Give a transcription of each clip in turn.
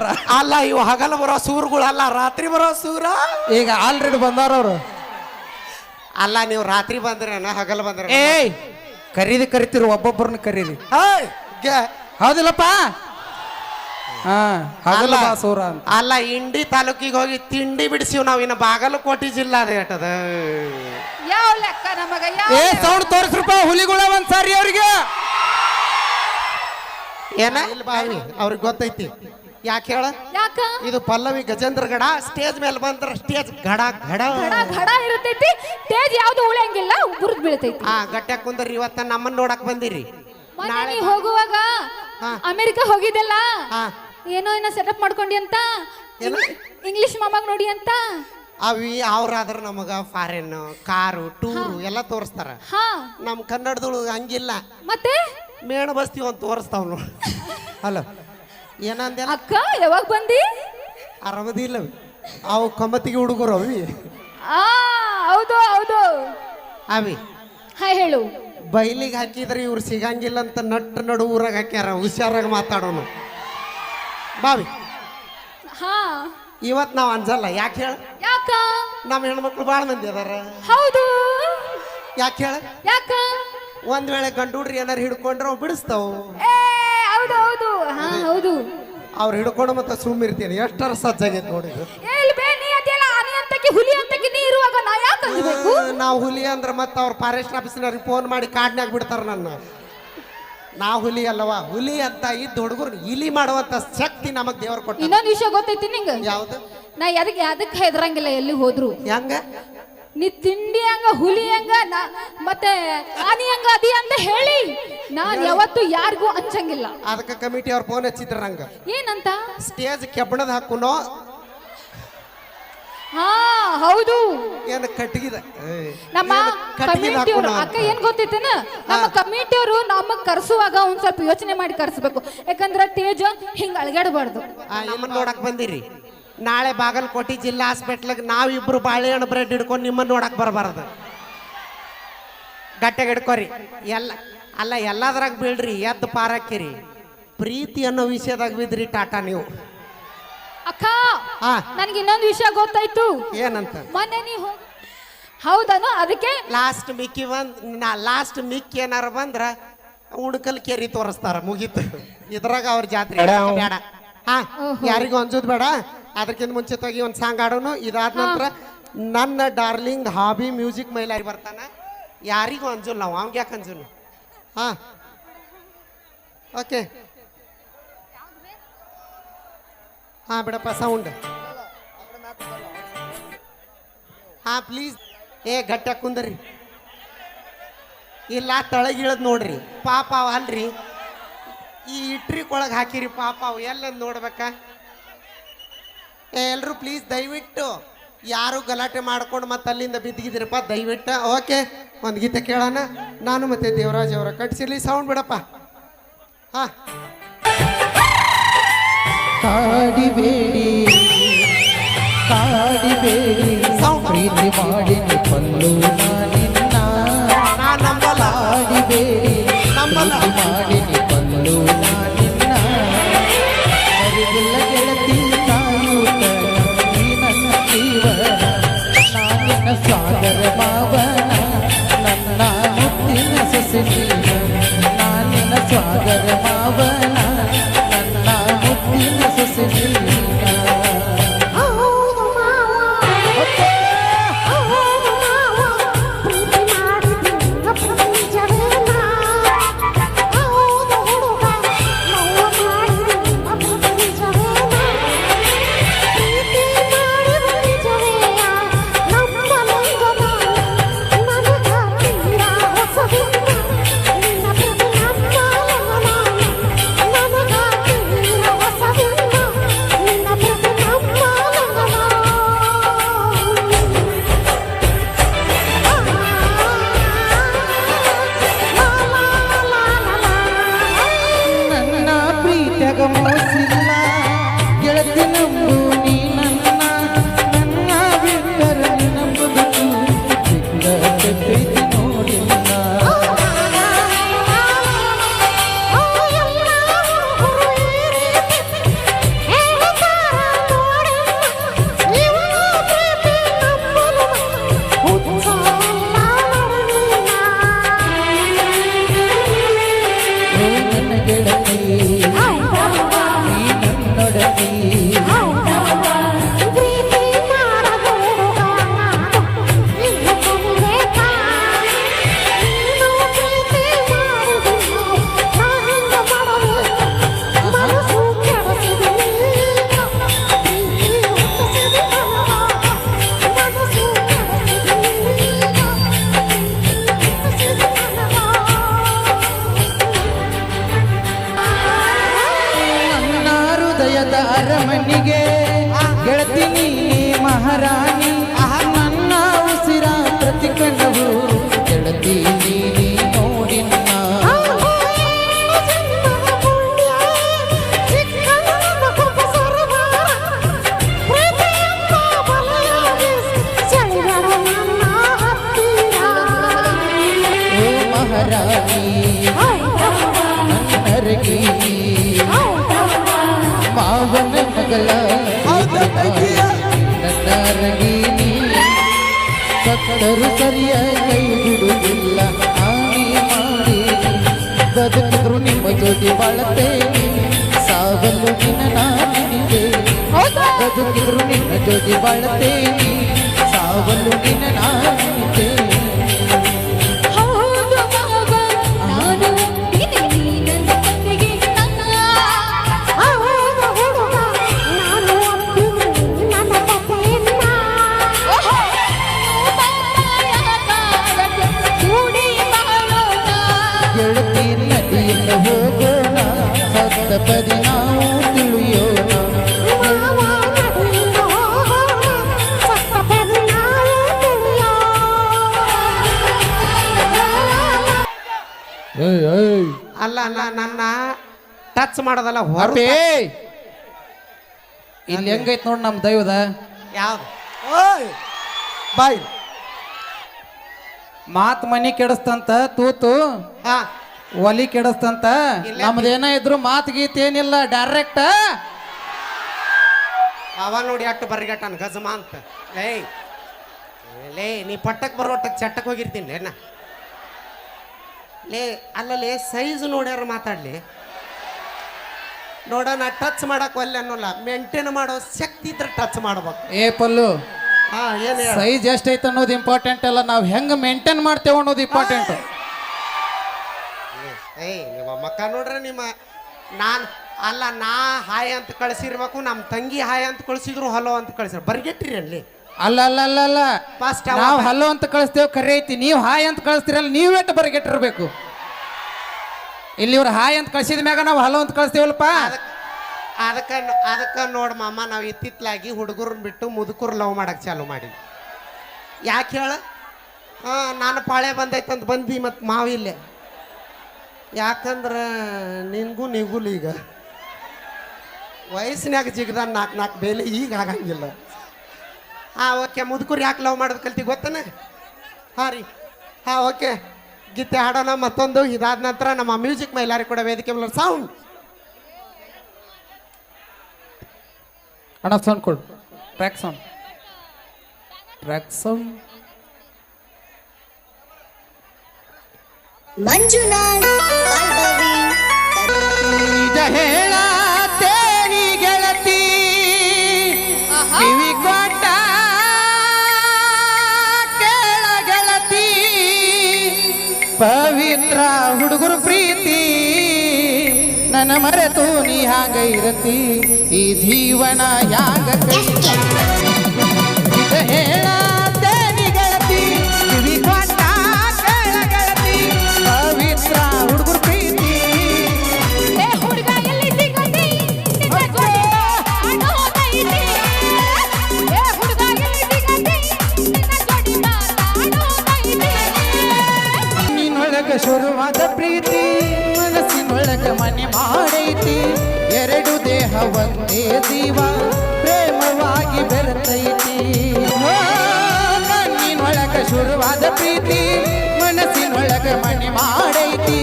ಬಂದಾರ. ಅಲ್ಲ ಇವು ಹಗಲು ಬರೋ ಸೂರುಗಳಲ್ಲ, ರಾತ್ರಿ ಬರೋ ಸೂರ. ಈಗ ಆಲ್ರೆಡಿ ಬಂದಾರ ಅವ್ರು. ಅಲ್ಲ ನೀವು ರಾತ್ರಿ ಬಂದ್ರೇನ ಹಗಲು ಬಂದ್ರೆ? ಏಯ್ ಕರೀರಿ ಒಬ್ಬೊಬ್ಬರನ್ನ ಕರೀರಿ. ಹೌದಿಲ್ಲಪ್ಪ? ಹಾ ಹಗಲ ಸೂರ ಅಂತ. ಅಲ್ಲ ಇಂಡಿ ತಾಲೂಕಿಗೆ ಹೋಗಿ ತಿಂಡಿ ಬಿಡಿಸಿವ್ ನಾವು. ಇನ್ನು ಬಾಗಲಕೋಟೆ ಜಿಲ್ಲಾ ಅದೇಟದ. ಯಾವ ಲೆಕ್ಕ ನಮಗ? ಏ ಸೌಂಡ್ ತೋರಿಸ್ರಪ್ಪ ಹುಲಿಗಳ ಒಂದ್ಸಾರಿ ಅವ್ರಿಗೆ. ಏನ ಅವ್ರಿಗೆ ಗೊತ್ತೈತಿ. ಯಾಕೆ ಹೇಳ? ಯಾಕ? ಇದು ಪಲ್ಲವಿ ಗಜೇಂದ್ರ ಗಡ. ಸ್ಟೇಜ್ ಮೇಲೆ ಬಂದ್ರ ಸ್ಟೇಜ್ ಗಡ ಗಡ ಗಡ ಇರುತ್ತೈತಿ. ಸ್ಟೇಜ್ ಯಾವ್ದು ಉಳಿಯಂಗಿಲ್ಲ, ಬುರ್ದ್ ಬೀಳ್ತೈತಿ. ಗಟ್ಟ್ಯಾಗ ಕುಂದ್ರಿ. ಇವತ್ತ ನಮ್ಮನ್ನ ನೋಡಕ್ ಬಂದಿರಿ. ನಾಳೆ ಹೋಗುವಾಗ ಅಮೆರಿಕ ಹೋಗಿದ್ದಲ್ಲ, ಏನೋ ಸೆಟಪ್ ಮಾಡ್ಕೊಂಡಿ ಅಂತ, ಇಂಗ್ಲಿಷ್ ಮಾಮಾಗ್ ನೋಡಿ ಅಂತ. ಅವಿ ಅವ್ರಾದ್ರ ನಮಗ ಫಾರಿನ್ ಕಾರು ಟೂರು ಎಲ್ಲ ತೋರಿಸ್ತಾರ. ನಮ್ ಕನ್ನಡದೊಳಗ ಹಂಗಿಲ್ಲ. ಮತ್ತೆ ಮೇಣ ಬಸ್ತಿ ಒಂದ್ ತೋರಿಸ್ತಾವ್ ನೋಡಿ. ಅಲ್ಲ ಏನಂದ ಅಕ್ಕ ಯಾವಾಗ ಬಂದಿ? ಆರಾಮದಿಲ್ಲ ಅವು ಕಮ್ಮತ್ತಿಗೆ ಹುಡುಗರು ಅವಿ. ಹೌದು ಹೌದು ಅವಿ. ಹೇಳು. ಬೈಲಿಗೆ ಹಾಕಿದ್ರೆ ಇವ್ರು ಸಿಗಂಗಿಲ್ಲ ಅಂತ ನಡು ಊರಾಗ ಹಾಕ್ಯಾರ. ಹುಷಾರಾಗ ಮಾತಾಡೋನು ಬಾವಿ. ಇವತ್ ನಾವ್ ಅನ್ಸಲ್ಲ. ಯಾಕೆ ಹೇಳ? ಯಾಕ? ನಮ್ಮ ಹೆಣ್ಮಕ್ಳು ಬಾಳ ಮಂದಿ ಅದಾರ. ಹೌದು. ಯಾಕೆ ಹೇಳ? ಯಾಕ? ಒಂದ್ ವೇಳೆ ಗಂಡು ಹುಡ್ರಿ ಏನಾರು ಹಿಡ್ಕೊಂಡ್ರೆ ಅವ್ ಬಿಡಿಸ್ತಾವ. ಹೌದು ಹೌದು ಹೌದು. ಅವ್ರು ಹಿಡ್ಕೊಂಡು ಮತ್ತೆ ಸುಮ್ಮ ಇರ್ತೀನಿ. ಎಷ್ಟರ ಸಜ್ಜಾಗೈತೆ ನೋಡಿ. ಹುಲಿ ಅಂತಕ್ಕೆ ನೀ ಇರುವಾಗ ನಾ ಯಾಕೆ ಅಂಜಬೇಕು? ನಾವು ಹುಲಿ ಅಂದ್ರೆ ಮತ್ತೆ ಅವ್ರ ಫಾರೆಸ್ಟ್ ಆಫೀಸ್ನವ್ರಿಗೆ ಫೋನ್ ಮಾಡಿ ಕಾಡ್ನಾಗ ಬಿಡ್ತಾರ ನನ್ನ. ನಾವು ಹುಲಿ ಅಲ್ಲವಾ? ಹುಲಿ ಅಂತ ಇದ್ದ ಹುಡುಗರು ಇಲಿ ಮಾಡುವಂತ ಶಕ್ತಿ ನಮಗ್ ದೇವ್ರು ಕೊಟ್ಟ. ಇನ್ನೊಂದು ವಿಷಯ ಗೊತ್ತೈತಿ ನಿಂಗ? ಯಾವ್ದು? ನಾ ಅದಕ್ಕೆ ಹೆದರಂಗಿಲ್ಲ ಎಲ್ಲಿ ಹೋದ್ರು. ಹೆಂಗ? ನೀ ತಿಂಡಿ ಹಂಗ ಹುಲಿ ಹಂಗ ಮತ್ತೆ ಆನಿ ಹಂಗ ಅದಿ ಅಂತ ಹೇಳಿ ನಾನ್ ಯಾವತ್ತು ಯಾರಿಗೂ ಅಂಚಂಗಿಲ್ಲ. ಅದಕ್ಕೆ ಕಮಿಟಿ ಅವ್ರ ಫೋನ್ ಹಚ್ಚಿದ್ರ ನಂಗ. ಏನಂತ? ಸ್ಟೇಜ್ ಕೆಬ್ಬಣದ ಹಾಕುನೋ. ಹೌದು. ಏನ ಕಟ್ಟಿಗಿದ ನಮ್ಮ ಕಮಿಟಿಯವರು ಅಕ್ಕ ಏನ್ ಗೊತ್ತೈತೇನ? ನಮ್ಮ ಕಮಿಟಿಯವರು ನಮಗ್ ಕರ್ಸುವಾಗ ಒಂದ್ ಸ್ವಲ್ಪ ಯೋಚನೆ ಮಾಡಿ ಕರ್ಸ್ಬೇಕು. ಯಾಕಂದ್ರ ಸ್ಟೇಜ್ ಹಿಂಗ ಅಳಗಾಡಬಾರ್ದು. ನಿಮ್ಮನ್ನ ನೋಡಕ್ ಬಂದಿರಿ. ನಾಳೆ ಬಾಗಲಕೋಟೆ ಜಿಲ್ಲಾ ಹಾಸ್ಪಿಟ್ಲಿಗೆ ನಾವಿಬ್ರು ಬಾಳೆಹಣ್ಣು ಬ್ರೆಡ್ ಹಿಡ್ಕೊಂಡು ನಿಮ್ಮನ್ನ ನೋಡಕ್ ಬರಬಾರ್ದು. ಗಟ್ಟೆಗೆ ಹಿಡ್ಕೋರಿ. ಅಲ್ಲ ಎಲ್ಲದ್ರಾಗ ಬೀಳ್ರಿ, ಎದ್ದು ಪಾರಾಕಿರಿ. ಪ್ರೀತಿ ಅನ್ನೋ ವಿಷಯದಾಗ ಬಿದ್ರಿ ಟಾಟಾ ನೀವು. ಅಕ್ಕ ನನ್ಗೆ ಇನ್ನೊಂದು ವಿಷಯ ಗೊತ್ತಾಯ್ತು. ಏನಂತ? ಮೊನ್ನೆ ನೀ ಹೌದನು? ಅದಕ್ಕೆ ಲಾಸ್ಟ್ ಮಿಕ್ಕಿ ಏನಾರ ಬಂದ್ರ ಉಡ್ಕಲ್ ಕೇರಿ ತೋರಿಸ್ತಾರ. ಮುಗೀತು. ಇದ್ರಾಗ ಅವ್ರ ಜಾತ್ರೆ ಬೇಡ. ಯಾರಿಗೂ ಅಂಜೋದ್ ಬೇಡ. ಅದಕ್ಕಿಂತ ಮುಂಚಿತವಾಗಿ ಒಂದ್ ಸಾಂಗ್ ಆಡೋನು. ಇದಾದ ನಂತರ ನನ್ನ ಡಾರ್ಲಿಂಗ್ ಹಾಬಿ ಮ್ಯೂಸಿಕ್ ಮೈಲಾರಿ ಬರ್ತಾನ. ಯಾರಿಗೂ ಅಂಜುಲ್ ನಾವು. ಅವ್ಗೆ ಯಾಕೆ ಅಂಜುನು? ಓಕೆ. ಬಿಡಪ್ಪ ಸೌಂಡ್. ಪ್ಲೀಸ್. ಗಟ್ಟ ಕುಂದ್ರಿ. ಇಲ್ಲ ತಳಗಿಳದ್ ನೋಡ್ರಿ. ಪಾಪ ಅವ ಅಲ್ರಿ ಈ ಇಟ್ರಿಕೊಳಗೆ ಹಾಕಿರಿ. ಪಾಪ ಅವು ಎಲ್ಲ ನೋಡ್ಬೇಕ. ಎಲ್ರು ಪ್ಲೀಸ್ ದಯವಿಟ್ಟು ಯಾರು ಗಲಾಟೆ ಮಾಡ್ಕೊಂಡು ಮತ್ತೆ ಅಲ್ಲಿಂದ ಬಿದ್ದಿದ್ರಪ್ಪ ದಯವಿಟ್ಟು. ಓಕೆ, ಒಂದು ಗೀತೆ ಕೇಳೋಣ. ನಾನು ಮತ್ತೆ ದೇವರಾಜ್ ಅವರ ಕಟ್ಸಿರ್ಲಿ. ಸೌಂಡ್ ಬಿಡಪ್ಪ. ಕಾಡಿಬೇಡಿ ಪ್ರೀತಿ ಮಾಡಿನಿ ಪಲ್ಲು ನಿನ್ನ. ಕಾಡಿಬೇಡಿ ಪ್ರೀತಿ ಮಾಡಿನಿ ಪಲ್ಲು ನಿನ್ನ. ಅರಿವಿಲ್ಲ ಗೆಳತಿ ಕಾಯುತ್ತ ನೀ ನನ್ನ ಜೀವನ. ನಾನಿನ ಸಾಗರ ಮಾವನ, ನನ್ನ ಮುತ್ತಿನ ಸೊಸೆ ನೀನ. ನಾನಿನ ಸಾಗರ ಮಾವನ, ನನ್ನ ಮುತ್ತಿನ ಸೊಸೆ ನೀನ. ಅರಮನೆಗೆ ಗೆಳತಿ ನೀನೇ ಮಹಾರಾಣಿ ನನ್ನ ಉಸಿರ ಪ್ರತಿ ಕಣ್ಣವು ಗೆಳತಿ ನೀನೇ ನೋಡಿನ ಮಹಾರಾಣಿ ನನ್ನರಗಿ ಮಾವನ ಮಗಳ ನನ್ನರಗಿ ಸತ್ತರು ಸರಿಯ ಕೈ ಬಿಡುವುದಿಲ್ಲ ಹಾನಿ ಮಾಡಿ ಬದುಕಿದ್ರು ನಿಮ್ಮ ಜೋಡಿ ಬಾಳತೇನೆ ಸಾವಲು ನಿನ್ನ ನಾನಿಗೆ ಬದುಕಿದ್ರು ನಿನ್ನ ಜೋಡಿ ಬಾಳತೇನೆ ಸಾವಲು ನಿನ್ನ ನಾನಿಗೆ ಗೆಳತಿ ನದಿಯಿಂದ ಹೋಗೋಣ ಸತ್ತ ಪರಿ ನಾವು ತಿಳಿಯೋಣ ಅಲ್ಲ ನನ್ನ ಟಚ್ ಮಾಡೋದಲ್ಲ ಹೊರ ಹೊರಟೆ ಇಲ್ಲಿ ಹೆಂಗೈತ್ ನೋಡ್ ನಮ್ ದೈವದ ಯಾವ್ದು ಓಯ್ ಬಾಯ್ ಮಾತ್ ಮನಿ ಕೆಡಿಸ್ತಂತ ತೂತು ಹಾ ಒಲಿ ಕೆಡಿಸ್ತಂತ ನಮ್ದೇನ ಇದ್ರು ಮಾತ್ ಗೀತ್ ಏನಿಲ್ಲ ಡೈರೆಕ್ಟ್ ಅವ ನೋಡಿ ಅಟ್ಟು ಬರ್ಗಟ್ಟನ್ ಗಜಮ ಅಂತ ಲೇ ನೀ ಪಟ್ಟಕ್ ಬರೋಟಕ್ ಚಟ್ಟಕ್ ಹೋಗಿರ್ತೀನಿ ಲೇನ ಲೇ ಅಲ್ಲಲೇ ಸೈಜ್ ನೋಡ್ಯಾರ ಮಾತಾಡ್ಲಿ ನೋಡೋಣ ಟಚ್ ಮಾಡಕ್ ಒಲ್ಲೆ ಅನ್ನೋಲ್ಲ ಮೇಂಟೈನ್ ಮಾಡೋ ಶಕ್ತಿ ಇದ್ರೆ ಟಚ್ ಮಾಡ್ಬೇಕು ಏ ಪಲ್ಲು ಹಾ ಏನ್ ಸೈಜ್ ಎಷ್ಟೈತೆ ಅನ್ನೋದು ಇಂಪಾರ್ಟೆಂಟ್ ಅಲ್ಲ ನಾವ್ ಹೆಂಗ್ ಮೇಂಟೈನ್ ಮಾಡ್ತೇವೆ ಅನ್ನೋದು ಇಂಪಾರ್ಟೆಂಟ್ ನಿಮ್ಮ ಮಕ್ಕ ನೋಡ್ರೆ ನಿಮ್ಮ ನಾ ಹಾಯ್ ಅಂತ ಕಳ್ಸಿರ್ಬೇಕು ನಮ್ಮ ತಂಗಿ ಹಾಯ್ ಅಂತ ಕಳ್ಸಿದ್ರು ಹಲೋ ಅಂತ ಕಳ್ಸಿರ್ ಬರ್ಗೆಟ್ರಿ ಅಲ್ಲಿ ಅಲ್ಲ ಅಲ್ಲ ಅಲ್ಲ ಅಲ್ಲ ಫಸ್ಟ್ ನಾವ್ ಹಲೋ ಅಂತ ಕಳಿಸ್ತೇವೆ ಕರೆ ಐತಿ ನೀವ್ ಹಾಯ್ ಅಂತ ಕಳಿಸ್ತೀರಲ್ಲ ನೀವೇಟ್ ಬರ್ಗೆಟ್ಟಿರ್ಬೇಕು ಇಲ್ಲಿ ಇವ್ರು ಹಾಯ್ ಅಂತ ಕಳ್ಸಿದ ಮ್ಯಾಗ ನಾವು ಹಲೋ ಅಂತ ಕಳಿಸ್ತೇವಲ್ಪ ಅದಕ್ಕೆ ನೋಡ್ ಮಾಮ ನಾವು ಇತ್ತಿತ್ಲಾಗಿ ಹುಡುಗರನ್ನ ಬಿಟ್ಟು ಮುದುಕರು ಲವ್ ಮಾಡಕ್ ಚಾಲು ಮಾಡಿ ಯಾಕೆ ಹೇಳ ನಾನು ಪಾಳೆ ಬಂದೈತಂತ ಬಂದ್ವಿ ಮತ್ತು ಮಾವಿಲ್ಲೇ ಯಾಕಂದ್ರೆ ನಿನಗೂ ನಿಗುಲ್ ಈಗ ವಯಸ್ಸಿನಾಗ ಜಿಗ್ದ ನಾಲ್ಕು ಬೇಲೆ ಈಗ ಆಗಂಗಿಲ್ಲ ಓಕೆ ಮುದುಕರು ಯಾಕೆ ಲವ್ ಮಾಡೋದು ಕಲ್ತಿ ಗೊತ್ತನ ಹಾಂ ರೀ ಓಕೆ ಗೀತೆ ಹಾಡೋಣ ಮತ್ತೊಂದು ಇದಾದ ನಂತರ ನಮ್ಮ ಮ್ಯೂಸಿಕ್ ಮೈಲಾರಿ ಕೂಡ ವೇದಿಕೆ ಮೇಲೆ ಸೌಂಡ್ ಅಣ್ಣ ಸೌಂಡ್ ಕೊಡು ಟ್ರ್ಯಾಕ್ ಸೌಂಡ್ ಮಂಜುನಾಥ್ ಪಲ್ಲವಿ ನಿಜ ಹೇಳತೇನಿ ಗೆಳತಿ ಕಿವಿ ಕೊಟ್ಟ ಕೇಳ ಗೆಳತಿ ಪವಿತ್ರ ಹುಡುಗರು ಪ್ರೀತಿ ನನ್ನ ಮರೆತು ನೀ ಹಾಗ ಇರತಿ ಈ ಜೀವನ ಯಾಗ ನಿಜ ಹೇಳತೇನಿ ಗೆಳತಿ ಕಿವಿ ಕೊಟ್ಟ ಕೇಳ ಗೆಳತಿ ಪವಿತ್ರ ಹುಡುಗರು ಪ್ರೀತಿ ನಿನ್ನೊಳಗ ಶುರುವಾದ ಪ್ರೀತಿ ಮನಸ್ಸಿನೊಳಗ ಮನೆ ಮಾಡೈತಿ ಎರಡು ದೇಹ ಒಂದೇ ಜೀವ ಪ್ರೇಮವಾಗಿ ಬೆರೆತೈತಿ ಕಣ್ಣಿನೊಳಗ ಶುರುವಾದ ಪ್ರೀತಿ ಮನಸ್ಸಿನೊಳಗ ಮನೆ ಮಾಡೈತಿ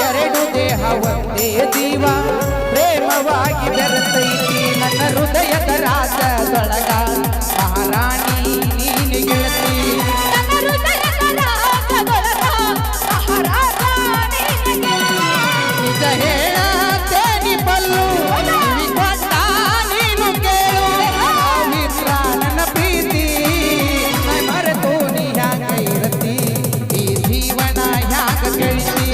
ಎರಡು ದೇಹ ಒಂದೇ ಜೀವ ಪ್ರೇಮವಾಗಿ ಬೆರೆತೈತಿ ನನ್ನ ಹೃದಯದ ರಾಜದೊಳಗ ಮಹಾರಾಣಿ ನೀನು ಗೆಳತಿ ನಿಜ ಹೇಳತೇನಿ ಪಲ್ಲು ಕಿವಿ ಕೊಟ್ಟ ನೀನು ಕೇಳು ಪವಿತ್ರ ನನ್ನ ಪ್ರೀತಿ ಮರೆತು ನೀ ಹ್ಯಾಂಗ ಇರತಿ ಈ ಜೀವನ ಹ್ಯಾಂಗ ಗೆಳತಿ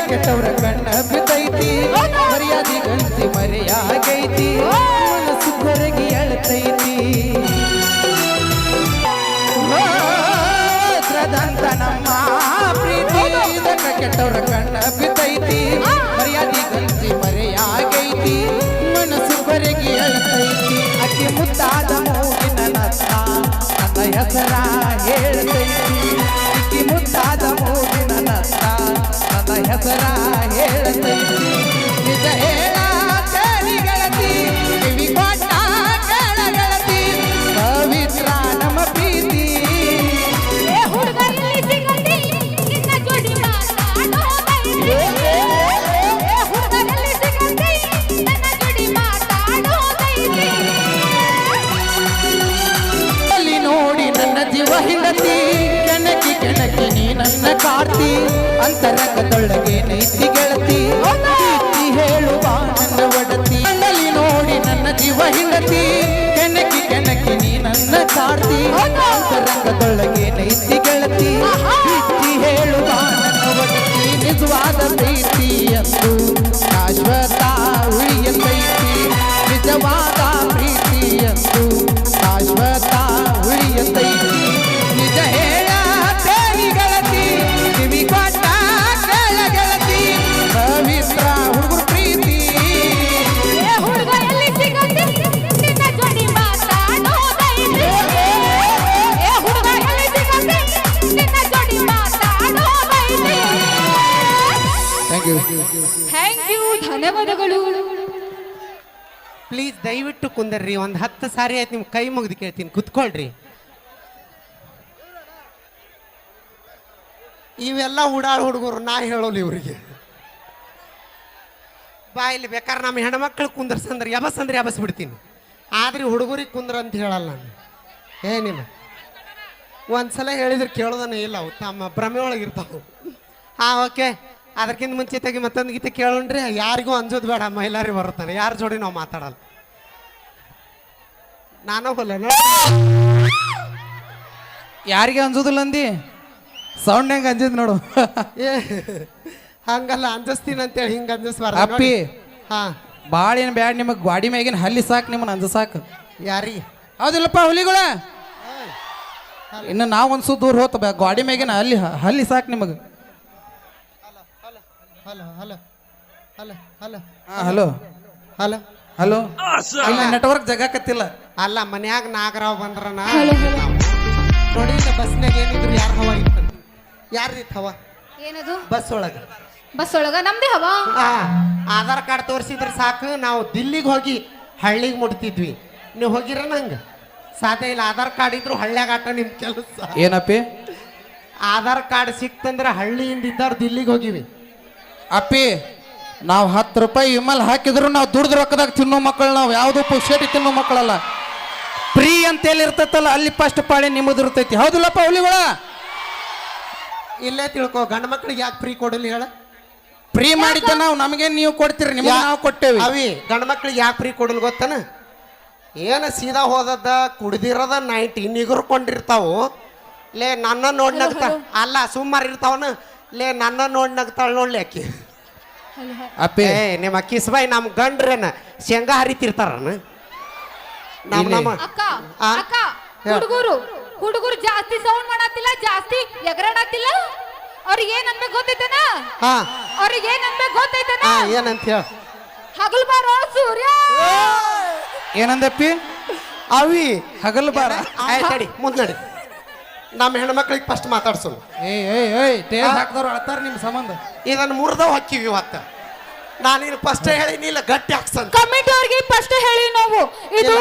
ಕೆಟ್ಟವ್ರ ಕಣ್ಣ ಬಿದ್ದೈತಿ ಮರ್ಯಾದಿ ಗಂತಿ ಮರೆಯಾಗೈತಿ ಮನಸ್ಸು ಹೊರಗಿ ಅಳ್ತೈತಿ ದಂತ ನಮ್ಮ ಪ್ರೀತಿ ಇದಕ್ಕ ಕೆಟ್ಟವ್ರ ಕಣ್ಣ ಬಿದ್ದೈತಿ ಮರ್ಯಾದಿ ಗಂತಿ ಮರೆಯಾಗೈತಿ ಮನಸ್ಸು ಹೊರಗಿ ಅಳ್ತೈತಿ ಅಕ್ಕಿ ಮುದ್ದಾದ ಮೂಗಿನ ನತ್ತ ನನ್ನ ಹೆಸರ ಹೇಳ್ತೈತಿ ಅಕ್ಕಿ ಮುದ್ದಾದ ಮೂಗಿನ ನತ್ತ ನನ್ನ ಹೆಸರ ಹೇಳ್ತೈತಿ ನಿಜ ಹೇಳ ಗೆಳತಿ ಕಿವಿ ಕೊಟ್ಟ ಗೆಳತಿ ಪವಿತ್ರ ನಮ್ಮ ಪ್ರೀತಿ ಹುಡುಗ ಎಲ್ಲಿ ಸಿಗತಿ ನಿನ್ನ ಜೋಡಿ ಮಾತಾಡೋದೈತಿ ಹುಡುಗ ಎಲ್ಲಿ ಸಿಗತಿ ನನ್ನ ಜೋಡಿ ಮಾತಾಡೋದೈತಿ ಅಲ್ಲಿ ನೋಡಿ ನನ್ನ ಜೀವ ಹಿಂಡತಿ ಕೆಣಕಿ ಕೆಣಕಿ ನೀ ನನ್ನ ಕಾಡ್ತಿ ಅಂತರಂಗದೊಳಗೆ ನೈತಿ ಗೆಳತಿ ಪ್ರೀತಿ ಹೇಳುವ ನನ್ನ ಒಡತಿ ಅಲ್ಲಿ ನೋಡಿ ನನ್ನ ಜೀವ ಹಿಂಡತಿ ಕೆಣಕಿ ಕೆಣಕಿ ನೀ ನನ್ನ ಕಾಡ್ತಿ ಅಂತರಂಗದೊಳಗೆ ನೈತಿ ಗೆಳತಿ ಪ್ರೀತಿ ಹೇಳುವ ನನ್ನ ಒಡತಿ ನಿಜವಾದ ಪ್ರೀತಿ ಎಂದು ಶಾಶ್ವತ ಉಳಿಯತೈತಿ ನಿಜವಾದ ಪ್ರೀತಿ ಎಂದು ಶಾಶ್ವತ ಉಳಿಯತೈತಿ ನಿಜ ಹೇಳ ಗೆಳತಿ ಕಿವಿ ಕೊಟ್ಟ ಗೆಳತಿ ಪವಿತ್ರ ಹುಡುಗರು ಪ್ರೀತಿ ಹುಡುಗ ಎಲ್ಲಿ ಸಿಗತಿ ನಿನ್ನ ಜೋಡಿ ಮಾತಾಡೋದೈತಿ ಹುಡುಗ ಎಲ್ಲಿ ಸಿಗತಿ ನಿನ್ನ ಜೋಡಿ ಮಾತಾಡೋದೈತಿ ಥ್ಯಾಂಕ್ ಯು ಧನ್ಯವಾದಗಳು ಪ್ಲೀಸ್ ದಯವಿಟ್ಟು ಕುಂದರ್ರಿ ಒಂದು 10 ಸಾರಿ ಆಯ್ತು ನಿಮ್ ಕೈ ಮುಗಿದು ಕೇಳ್ತೀನಿ ಕುತ್ಕೊಳ್ರಿ ಇವೆಲ್ಲ ಉಡಾಳ್ ಹುಡುಗರು ನಾ ಹೇಳೋಲ್ಲ ಇವ್ರಿಗೆ ಬಾ ಇಲ್ಲಿ ಬೇಕಾದ್ರೆ ನಮ್ಮ ಹೆಣ್ಮಕ್ಳು ಕುಂದರ್ಸಂದ್ರೆ ಯಬಸ್ ಬಿಡ್ತೀನಿ ಆದ್ರೆ ಹುಡುಗರಿಗೆ ಕುಂದ್ರ ಅಂತ ಹೇಳಲ್ಲ ನಾನು ಏನಿಲ್ಲ ಒಂದ್ಸಲ ಹೇಳಿದ್ರೆ ಕೇಳೋದನ್ನೇ ಇಲ್ಲ ಅವು ತಮ್ಮ ಭ್ರಮೆ ಒಳಗೆ ಇರ್ತಾವೆ ಓಕೆ ಅದಕ್ಕಿಂತ ಮುಂಚಿತಾಗಿ ಮತ್ತೊಂದು ಗೀತೆ ಕೇಳೋಣ್ರಿ ಯಾರಿಗೂ ಅಂಜೋದು ಬೇಡ ಮೈಲಾರಿ ಬರುತ್ತಾನೆ ಯಾರ ಜೋಡಿ ನಾವು ಮಾತಾಡಲ್ಲ ನಾನು ಹೊಲ ಯಾರಿಗೆ ಅಂಜೋದಿಲ್ಲ ಅಂದಿ ಸೌಂಡ್ ಹೆಂಗ ಅಂಜಿದ್ ನೋಡು ಏ ಹಂಗಲ್ಲ ಅಂಜಿಸ್ತೀನಿ ಅಂತೇಳಿ ಹಿಂಗೆ ಅಂಜಿಸ್ಬಾರ್ದು ಅಪ್ಪಿ ಹಾ ಭಾಳ ಏನು ಬ್ಯಾಡ ನಿಮಗೆ ಗಾಡಿ ಮ್ಯಾಗಿನ ಹಲ್ಲಿ ಸಾಕು ನಿಮ್ಮನ್ನ ಅಂಜ ಸಾಕು ಯಾರಿಗೆ ಹೌದಿಲ್ಲಪ್ಪ ಹುಲಿಗಳ ಇನ್ನು ನಾವು ಒಂದು ದೂರ ಹೋತ ಗಾಡಿ ಮ್ಯಾಗಿನ ಹಲ್ಲಿ ಸಾಕು ನಿಮಗೆ ಹಲೋ ಹಲೋ ಹಲೋ ಹಲೋ ಹಾಂ ಹಲೋ ಹಲೋ ಹಲೋ ಇಲ್ಲ ನೆಟ್ವರ್ಕ್ ಜಗಾಕತ್ತಿಲ್ಲ ಅಲ್ಲ ಮನ್ಯಾಗ ನಾಗರಾವ್ ಬಂದ್ರನ ನೋಡಿ ಬಸ್ನಾಗ ಏನಿದ್ರು ಯಾರು ಹವಾ ಇತ್ತು ಯಾರ್ದಿತ್ತು ಹವಾ ಏನದು ಬಸ್ ಒಳಗೆ ಬಸ್ ಒಳಗ ನಮ್ದೇ ಹವಾ ಆಧಾರ್ ಕಾರ್ಡ್ ತೋರಿಸಿದ್ರೆ ಸಾಕು ನಾವು ದಿಲ್ಲಿಗೆ ಹೋಗಿ ಹಳ್ಳಿಗೆ ಮುಟ್ತಿದ್ವಿ ನೀವು ಹೋಗಿರ ನಂಗೆ ಸಾಧ್ಯ ಇಲ್ಲ ಆಧಾರ್ ಕಾರ್ಡ್ ಇದ್ರು ಹಳ್ಳ್ಯಾಗ ಆಟ ನಿಮ್ಮ ಕೆಲಸ ಏನಪ್ಪಿ ಆಧಾರ್ ಕಾರ್ಡ್ ಸಿಕ್ತಂದ್ರೆ ಹಳ್ಳಿಯಿಂದ ಇದ್ದವ್ರು ದಿಲ್ಲಿಗೆ ಹೋಗಿವಿ ಅಪ್ಪಿ ನಾವು 10 ರೂಪಾಯಿ ವಿಮಲ್ ಹಾಕಿದ್ರು ನಾವು ದುಡ್ದು ರೊಕ್ಕದಾಗ ತಿನ್ನೋ ಮಕ್ಕಳು ನಾವು ಯಾವುದೋ ಪುಕ್ಷೇಟಿ ತಿನ್ನೋ ಮಕ್ಕಳಲ್ಲ ಫ್ರೀ ಅಂತೇಳಿ ಇರ್ತೈತಲ್ಲ ಅಲ್ಲಿ ಫಸ್ಟ್ ಪಾಳಿ ನಿಮ್ಮದು ಇರ್ತೈತಿ ಹೌದಿಲ್ಲಪ್ಪ ಹುಲಿಗಳ ಇಲ್ಲೇ ತಿಳ್ಕೊ ಗಂಡ ಮಕ್ಳಿಗೆ ಯಾಕೆ ಫ್ರೀ ಕೊಡಲಿ ಹೇಳ ಫ್ರೀ ಮಾಡಿದ್ದ ನಾವು ನಮಗೆ ನೀವು ಕೊಡ್ತೀರಿ ನಿಮಗೆ ನಾವು ಕೊಟ್ಟೇವಿ ಅವಿ ಗಂಡ ಮಕ್ಳಿಗೆ ಯಾಕೆ ಫ್ರೀ ಕೊಡಲ್ ಗೊತ್ತನ ಏನು ಸೀದಾ ಹೋದದ್ದ ಕುಡ್ದಿರೋದ ನೈಟ್ ನಿಗರ್ಕೊಂಡಿರ್ತಾವು ಲೇ ನನ್ನ ನೋಡಿ ನಗ್ತಾ ಅಲ್ಲ ಸುಮಾರು ಇರ್ತಾವನ ಲೇ ನನ್ನ ನೋಡಿ ನಗ್ತಾಳ ನೋಡ್ಲಿ ಅಕ್ಕಿ ಅಪ್ಪಿ ಏ ನಿಮ್ಮ ಕಿಸ್ಬಾಯಿ ನಮ್ಮ ಗಂಡ್ರೇನ ಶೇಂಗಾ ಹರಿತಿರ್ತಾರನ ನಮ್ಮ ಅಕ್ಕ ಅಕ್ಕ ಹುಡುಗರು ಜಾಸ್ತಿ ಸೌಂಡ್ ಮಾಡತ್ತಿಲ್ಲ ಜಾಸ್ತಿ ಎಗರಾಡತ್ತಿಲ್ಲ ಅವ್ರಿಗೆ ಏನ್ ಅನ್ಬೇಕು ಗೊತ್ತೈತನ ಹಾ ಅವ್ರಿಗೆ ಏನ್ ಅನ್ಬೇಕು ಗೊತ್ತೈತನ ಏನಂತ ಹೇಳ ಹಗಲ್ ಬಾರೋ ಸೂರ್ಯ ಏನಂದಪ್ಪಿ ಅವಿ ಹಗಲ್ ಬಾರ ಆಯ್ತಡಿ ಮುಂದೆ ನಡಿ ನಮ್ಮ ಹೆಣ್ಮಕ್ಳಿಗೆ ಫಸ್ಟ್ ಮಾತಾಡ್ಸೋಣ ಏಯ್ ಟೇಸ್ ಹಾಕ್ದವ್ರು ಅಳ್ತಾರ ನಿಮ್ಮ ಸಂಬಂಧ ಇದನ್ನು ಮುರಿದ ಹಾಕಿವಿ ಇವತ್ತು ನಾನಿನ್ ಫಸ್ಟ್ ಹೇಳಿ ಇಲ್ಲ ಗಟ್ಟಿ ಹಾಕ್ಸಂತ ಕಮಿಟಿ ಅವ್ರಿಗೆ ಫಸ್ಟ್ ಹೇಳಿ ನಾವು ಇದು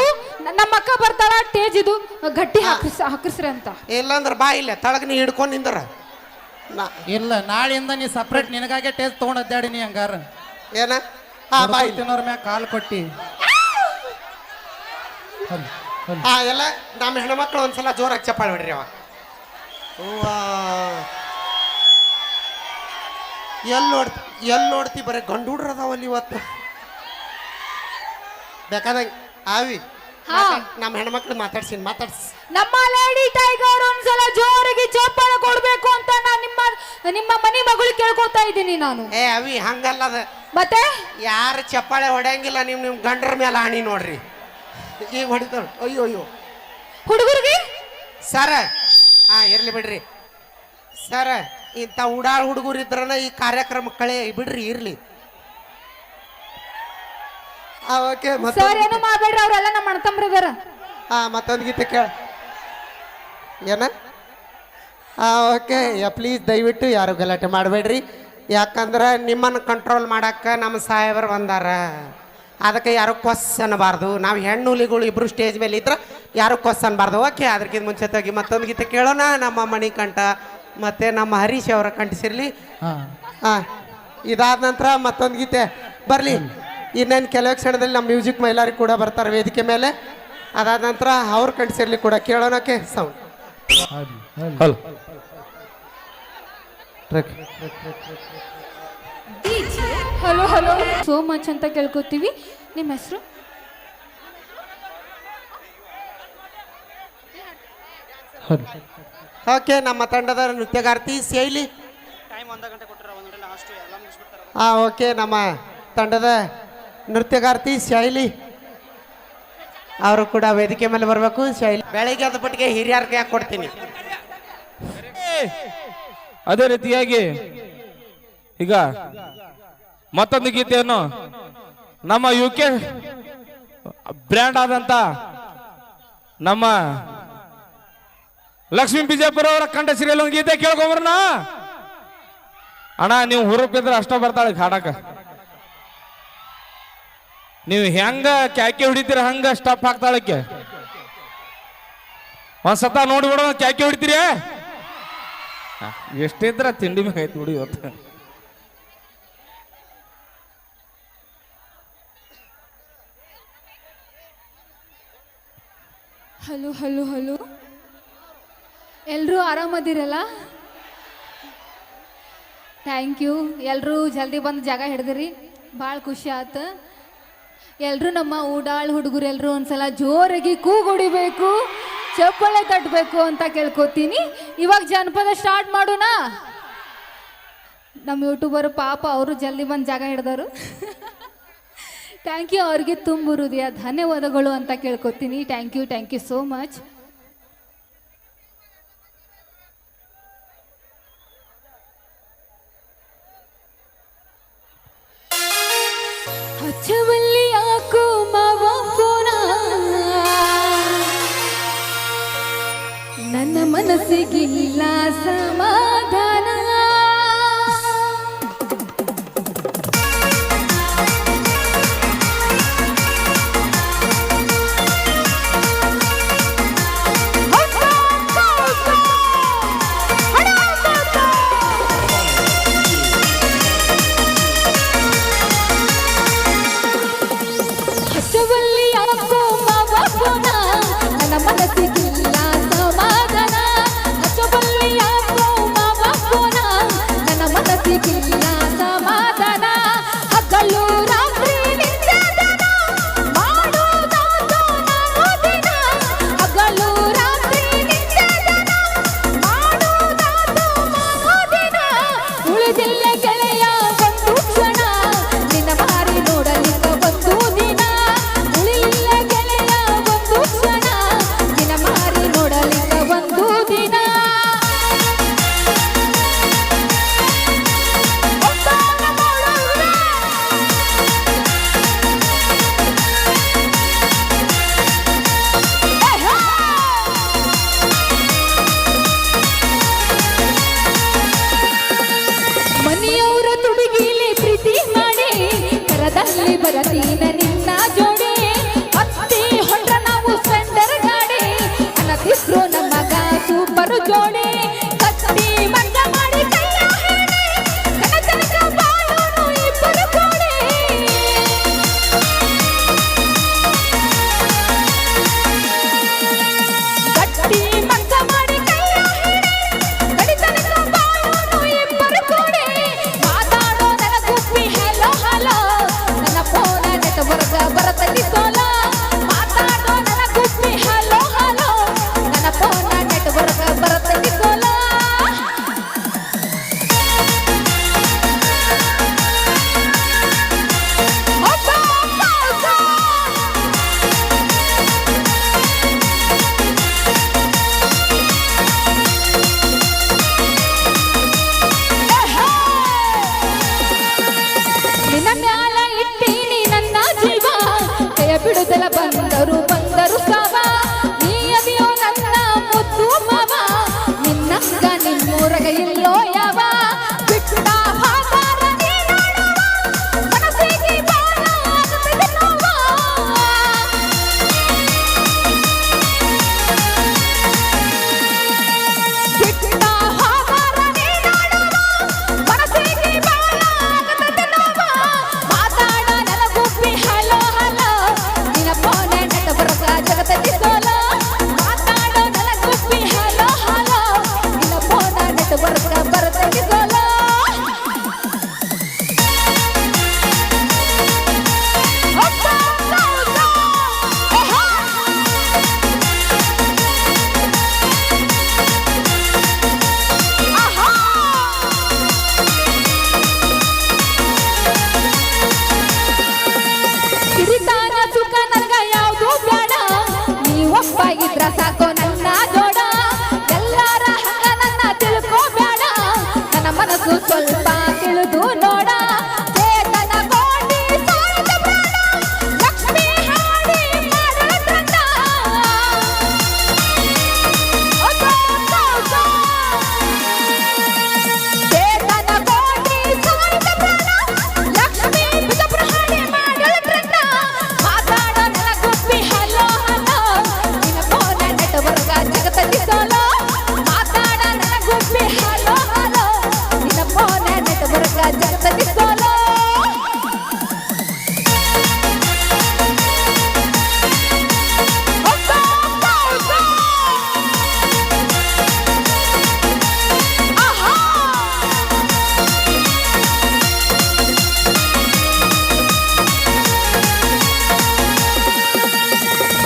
ನಮ್ಮ ಅಕ್ಕ ಬರ್ತಾಳ ಟೇಜ್ ಇದು ಗಟ್ಟಿ ಹಾಕಿಸ್ರಿ ಅಂತ ಇಲ್ಲಾಂದ್ರೆ ಬಾ ಇಲ್ಲ ತಳಗ ನೀ ಹಿಡ್ಕೊಂಡು ನಿಂದ್ರ ಇಲ್ಲ ನಾಳೆಯಿಂದ ನೀ ಸಪ್ರೇಟ್ ನಿನಗಾಗೆ ಟೇಸ್ಟ್ ತಗೊಂಡ್ ಅದ್ದಾಡಿ ನೀ ಹಂಗಾರ ಏನ ಹಾ ಬಾ ಇಲ್ಲ ತಿನ್ನೋರ್ ಮ್ಯಾಗ ಕಾಲ್ ಕೊಟ್ಟಿ ಹಾ ಎಲ್ಲ ನಮ್ಮ ಹೆಣ್ಮಕ್ಳು ಒಂದ್ಸಲ ಜೋರಾಗಿ ಚಪ್ಪಾಳೆ ಬಿಡ್ರಿ ಅವ ಎಲ್ಲಿ ನೋಡ್ತಿ ಬರೀ ಗಂಡು ಹುಡ್ರ ಅದಾವಲ್ಲಿ ಇವತ್ತು ಬೇಕಾದಂಗೆ ಆವಿ ಹಾ. ನಮ್ಮ ಹೆಣ್ಮಕ್ಳು ಮಾತಾಡ್ಸ್ ನಮ್ಮ ಲೇಡಿ ಟೈಗರ್ ಒಂದ್ಸಲ ಜೋರಿಗೆ ಚಪ್ಪಾಳೆ ಕೊಡ್ಬೇಕು ಅಂತ ನಾನು ನಿಮ್ಮ ಮನೆ ಮಗಳು ಕೇಳ್ಕೊತಾ ಇದ್ದೀನಿ ನಾನು. ಏ ಅವಿ ಹಂಗಲ್ಲದ, ಮತ್ತೆ ಯಾರು ಚಪ್ಪಾಳೆ ಹೊಡೆಯಂಗಿಲ್ಲ, ನಿಮ್ ಗಂಡ್ರ ಮೇಲೆ ಆಣಿ ನೋಡ್ರಿ. ಈಗ ಹೊಡಿತಾಳ. ಅಯ್ಯೋ ಅಯ್ಯೋ ಹುಡುಗರಿಗೆ ಸರ, ಹಾ ಇರ್ಲಿ ಬಿಡ್ರಿ ಸರ. ಇಂಥ ಉಡಾಳ್ ಹುಡುಗರು ಇದ್ರನ ಈ ಕಾರ್ಯಕ್ರಮ ಬಿಡ್ರಿ, ಇರ್ಲಿ. ಓಕೆ ಸರ್ ಏನು ಮಾಡ್ಬೇಡ್ರಿ, ಅವ್ರೆಲ್ಲ ನಮ್ಮ ಅಣ್ಣತಮ್ರಿದಾರ. ಹಾ ಮತ್ತೊಂದು ಗೀತೆ ಕೇಳ ಏನ. ಓಕೆ ಪ್ಲೀಸ್ ದಯವಿಟ್ಟು ಯಾರು ಗಲಾಟೆ ಮಾಡಬೇಡ್ರಿ, ಯಾಕಂದ್ರೆ ನಿಮ್ಮನ್ನು ಕಂಟ್ರೋಲ್ ಮಾಡಕ್ಕೆ ನಮ್ಮ ಸಾಹೇಬರು ಬಂದಾರ. ಅದಕ್ಕೆ ಯಾರು ಕೊಸ್ ಅನ್ನಬಾರ್ದು. ನಾವು ಹೆಣ್ಣು ಹುಲಿಗಳು ಇಬ್ರು ಸ್ಟೇಜ್ ಮೇಲೆ ಇದ್ರೆ ಯಾರು ಕೊಸ್ ಅನ್ನಬಾರ್ದು. ಓಕೆ, ಅದಕ್ಕಿಂತ ಮುಂಚೆತಾಗಿ ಮತ್ತೊಂದು ಗೀತೆ ಕೇಳೋಣ. ನಮ್ಮ ಮಣಿಕಂಠ ಮತ್ತೆ ನಮ್ಮ ಹರೀಶ್ ಅವರ ಕಂಠಿಸಿರ್ಲಿ. ಹಾಂ, ಇದಾದ ನಂತರ ಮತ್ತೊಂದು ಗೀತೆ ಬರಲಿ. ಇನ್ನೇನು ಕೆಲವು ಕ್ಷಣದಲ್ಲಿ ನಮ್ಮ ಮ್ಯೂಸಿಕ್ ಮೈಲಾರಿಗೆ ಕೂಡ ಬರ್ತಾರೆ ವೇದಿಕೆ ಮೇಲೆ. ಅದಾದ ನಂತರ ಅವ್ರ ಕಂಠಿಸಿರ್ಲಿ ಕೂಡ ಕೇಳೋಣಕ್ಕೆ sound. Hello hello so much ಅಂತ ಕೇಳ್ಕೊತೀವಿ. ನಿಮ್ಮ ಹೆಸರು? ಓಕೆ, ನಮ್ಮ ತಂಡದ ನೃತ್ಯಗಾರ್ತಿ ಶೈಲಿ. ಓಕೆ, ನಮ್ಮ ತಂಡದ ನೃತ್ಯಗಾರ್ತಿ ಶೈಲಿ ಅವರು ಕೂಡ ವೇದಿಕೆ ಮೇಲೆ ಬರಬೇಕು. ಶೈಲಿ ಬೆಳಿಗ್ಗೆ ಅದ ಪಟ್ಟಿಗೆ ಹಿರಿಯರ್ಗೆ ಯಾಕೆ ಕೊಡ್ತೀನಿ. ಅದೇ ರೀತಿಯಾಗಿ ಈಗ ಮತ್ತೊಂದು ಗೀತೆಯನ್ನು ನಮ್ಮ UK ಬ್ರ್ಯಾಂಡ್ ಆದಂತ ನಮ್ಮ ಲಕ್ಷ್ಮೀ ಬಿಜಾಪುರ ಅವರ ಕಂಠ ಸಿರಿಯಲ್ಲಿ ಒಂದು ಗೀತೆ ಕೇಳ್ಕೊಂಬರ್ನ. ಅಣ್ಣ ನೀವು ಹುರುಪಿದ್ರೆ ಅಷ್ಟ ಬರ್ತಾಳೆ ಹಾಡಕ. ನೀವು ಹೆಂಗ ಕ್ಯಾಕೆ ಹೊಡಿತೀರ ಹಂಗ ಸ್ಟಪ್ ಹಾಕ್ತಾಳಕ್ಕೆ. ಒಂದ್ಸತ ನೋಡ್ಬಿಡೋ ಕ್ಯಾಕೆ ಹೊಡಿತೀರಿ. ಎಷ್ಟಿದ್ರ ತಿಂಡಿ ಮ್ಯಾಗ ಐತಿ ಹುಡಿ ಇವತ್ತು. ಹಲೋ ಹಲೋ ಹಲೋ, ಎಲ್ಲರೂ ಆರಾಮದಿರಲ್ಲ? Thank you. ಎಲ್ಲರೂ ಜಲ್ದಿ ಬಂದು ಜಾಗ ಹಿಡ್ದಿರಿ, ಭಾಳ ಖುಷಿ ಆಯ್ತು. ಎಲ್ಲರೂ ನಮ್ಮ ಉಡಾಳ್ ಹುಡುಗರು ಎಲ್ಲರೂ ಒಂದ್ಸಲ ಜೋರಾಗಿ ಕೂಗುಡಿಬೇಕು, ಚಪ್ಪಾಳೆ ತಟ್ಟಬೇಕು ಅಂತ ಕೇಳ್ಕೊತೀನಿ. ಇವಾಗ ಜನಪದ ಸ್ಟಾರ್ಟ್ ಮಾಡೋಣ. ನಮ್ಮ ಯೂಟ್ಯೂಬರ್ ಪಾಪ ಅವರು ಜಲ್ದಿ ಬಂದು ಜಾಗ ಹಿಡ್ದರು. ಥ್ಯಾಂಕ್ ಯು, ಅವ್ರಿಗೆ ತುಂಬ ಹೃದಯ ಧನ್ಯವಾದಗಳು ಅಂತ ಕೇಳ್ಕೊತೀನಿ. Thank you so much. ಹಚ್ಚವಲ್ಲಿ ಯಾಕೋ ಮಾವ ಫೋನ, ನನ್ನ ಮನಸ್ಸಿಗಿಲ್ಲ ಸಮಾಧಾನ. ಹಚ್ಚವಲ್ಲಿ ಯಾಕೋ ಮಾವ ಫೋನ, ನನ್ನ ಮನಸ್ಸಿಗಿಲ್ಲ ಸಮಾಧಾನ. ಹಚ್ಚವಲ್ಲಿ ಯಾಕೋ ಮಾವ ಫೋನ, ನನ್ನ ಮನಸ್ಸಿಗಿಲ್ಲ ಸಮಾಧಾನ. ಹಗಲು ರಾತ್ರಿ ನಿಂದೆದನ, ಮಾಡೋದಾದೋ ನಾನು ದಿನ. ಹಗಲು ರಾತ್ರಿ ನಿಂದೆದನ, ಮಾಡೋದಾದೋ ನಾನು ದಿನ. ಉಳಿದಿಲ್ಲ ಗೆಳೆಯ ಒಂದು ಕ್ಷಣ, ನಿನ್ನ ಮಾರಿ ನೋಡಲಿಕ್ಕ ಒಂದು ದಿನ. ಉಳಿಲಿಲ್ಲ ಗೆಳೆಯ ಒಂದು ಕ್ಷಣ, ನಿನ್ನ ಮಾರಿ ನೋಡಲಿಕ್ಕ ಒಂದು ದಿನ. ಸತಿಸಾಲ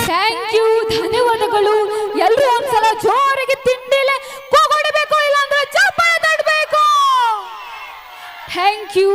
ಥ್ಯಾಂಕ್ ಯು, ಧನ್ಯವಾದಗಳು. ಎಲ್ರು ಒಂದ್ಸಲ ಜೋರಿಗೆ ತಿಂಡಿಲೆ ಕೂಗೊಡಬೇಕು, ಇಲ್ಲಾಂದ್ರೆ ಚಪ್ಪಾಳೆ ತಟ್ಟಬೇಕು. Thank you.